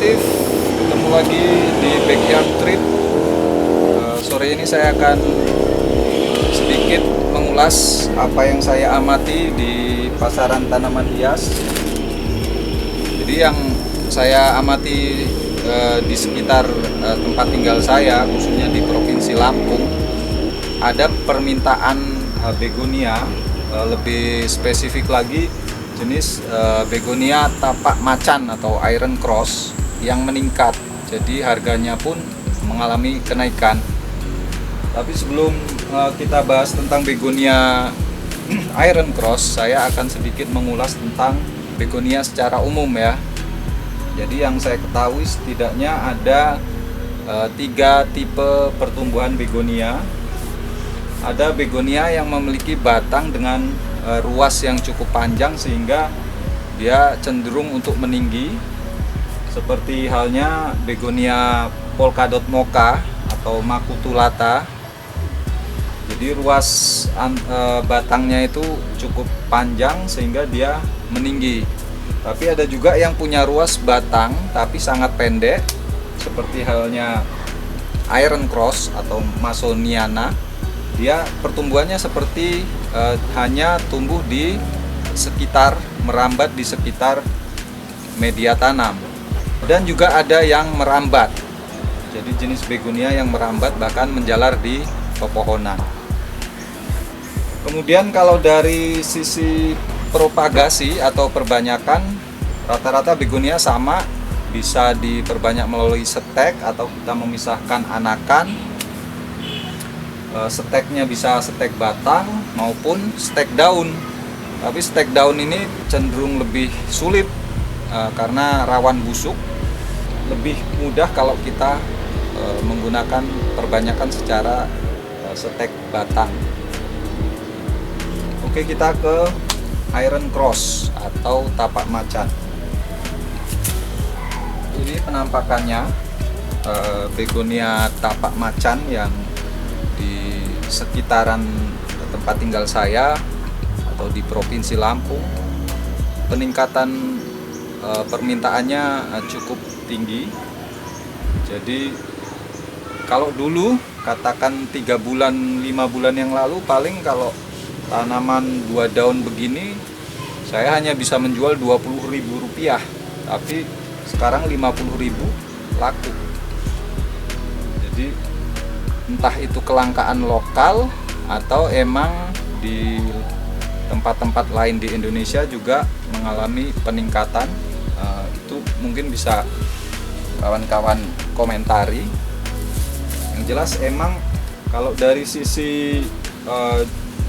Kreatif, ketemu lagi di Backyard Trip. Sore ini saya akan sedikit mengulas apa yang saya amati di pasaran tanaman hias. Jadi yang saya amati di sekitar tempat tinggal saya, khususnya di Provinsi Lampung, ada permintaan begonia, lebih spesifik lagi jenis begonia tapak macan atau iron cross yang meningkat. Jadi harganya pun mengalami kenaikan. Tapi sebelum kita bahas tentang begonia iron cross, saya akan sedikit mengulas tentang begonia secara umum ya. Jadi yang saya ketahui setidaknya ada 3 tipe pertumbuhan begonia. Ada begonia yang memiliki batang dengan ruas yang cukup panjang sehingga dia cenderung untuk meninggi, seperti halnya begonia polkadot mocha atau makutulata. Jadi ruas batangnya itu cukup panjang sehingga dia meninggi. Tapi ada juga yang punya ruas batang tapi sangat pendek, seperti halnya iron cross atau masoniana. Dia pertumbuhannya seperti hanya tumbuh di sekitar, merambat di sekitar media tanam. Dan juga ada yang merambat. Jadi jenis begonia yang merambat bahkan menjalar di pepohonan. Kemudian kalau dari sisi propagasi atau perbanyakan, rata-rata begonia sama, bisa diperbanyak melalui stek atau kita memisahkan anakan. Steknya bisa stek batang maupun stek daun. Tapi stek daun ini cenderung lebih sulit karena rawan busuk. Lebih mudah kalau kita menggunakan perbanyakan secara stek batang. Oke, kita ke iron cross atau tapak macan. Ini penampakannya begonia tapak macan yang di sekitaran tempat tinggal saya atau di Provinsi Lampung. Peningkatan permintaannya cukup tinggi. Jadi kalau dulu katakan 3 bulan 5 bulan yang lalu, paling kalau tanaman 2 daun begini saya hanya bisa menjual Rp20.000, tapi sekarang Rp50.000 laku. Jadi entah itu kelangkaan lokal atau emang di tempat-tempat lain di Indonesia juga mengalami peningkatan. Itu mungkin bisa kawan-kawan komentari. Yang jelas emang kalau dari sisi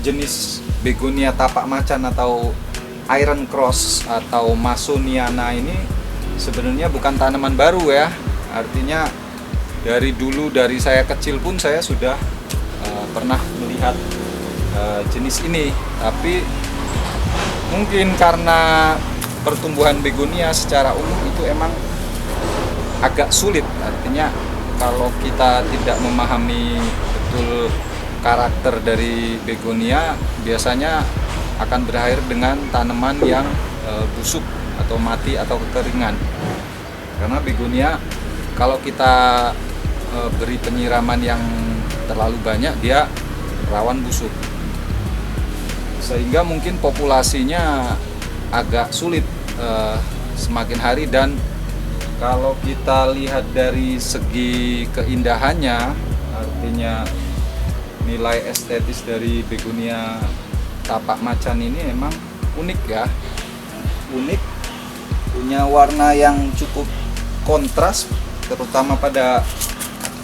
jenis begonia tapak macan atau iron cross atau masoniana ini sebenarnya bukan tanaman baru ya. Artinya dari dulu, dari saya kecil pun saya sudah pernah melihat jenis ini. Tapi mungkin karena pertumbuhan begonia secara umum itu emang agak sulit. Artinya kalau kita tidak memahami betul karakter dari begonia, biasanya akan berakhir dengan tanaman yang busuk atau mati atau kekeringan. Karena begonia kalau kita beri penyiraman yang terlalu banyak, dia rawan busuk. Sehingga mungkin populasinya agak sulit semakin hari. Dan kalau kita lihat dari segi keindahannya, artinya nilai estetis dari begonia tapak macan ini emang unik ya. Unik, punya warna yang cukup kontras, terutama pada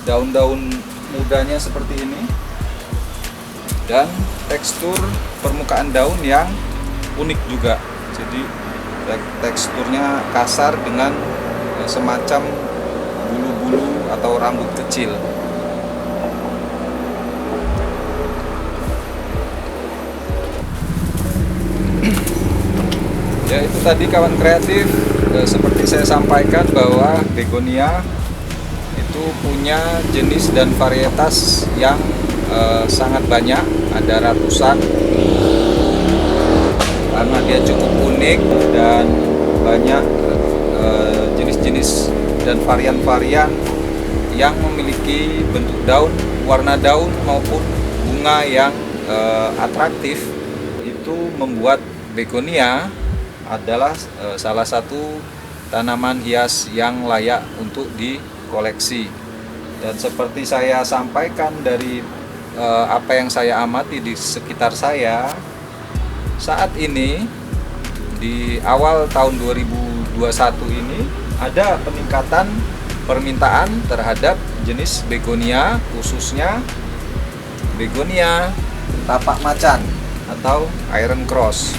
daun-daun mudanya seperti ini, dan tekstur permukaan daun yang unik juga. Jadi teksturnya kasar dengan semacam bulu-bulu atau rambut kecil. Ya, itu tadi kawan kreatif, seperti saya sampaikan bahwa begonia itu punya jenis dan varietas yang sangat banyak, ada ratusan, karena dia cukup unik dan banyak jenis-jenis dan varian-varian yang memiliki bentuk daun, warna daun maupun bunga yang atraktif. Itu membuat begonia adalah salah satu tanaman hias yang layak untuk dikoleksi. Dan seperti saya sampaikan dari apa yang saya amati di sekitar saya, saat ini di awal tahun 2021 ini ada peningkatan permintaan terhadap jenis begonia, khususnya begonia tapak macan atau iron cross.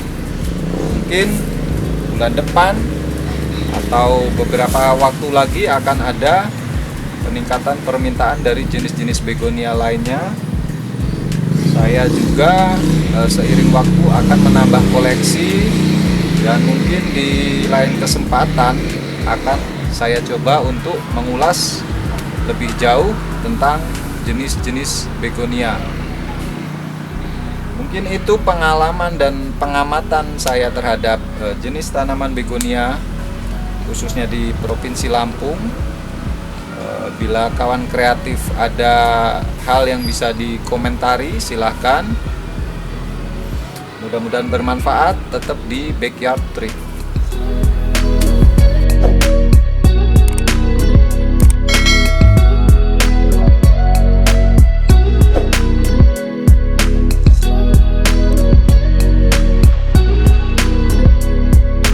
Mungkin bulan depan atau beberapa waktu lagi akan ada peningkatan permintaan dari jenis-jenis begonia lainnya. Saya juga seiring waktu akan menambah koleksi, dan mungkin di lain kesempatan akan saya coba untuk mengulas lebih jauh tentang jenis-jenis begonia. Mungkin itu pengalaman dan pengamatan saya terhadap jenis tanaman begonia, khususnya di Provinsi Lampung. Bila kawan kreatif ada hal yang bisa dikomentari, silahkan. Mudah-mudahan bermanfaat. Tetap di Backyard Trip.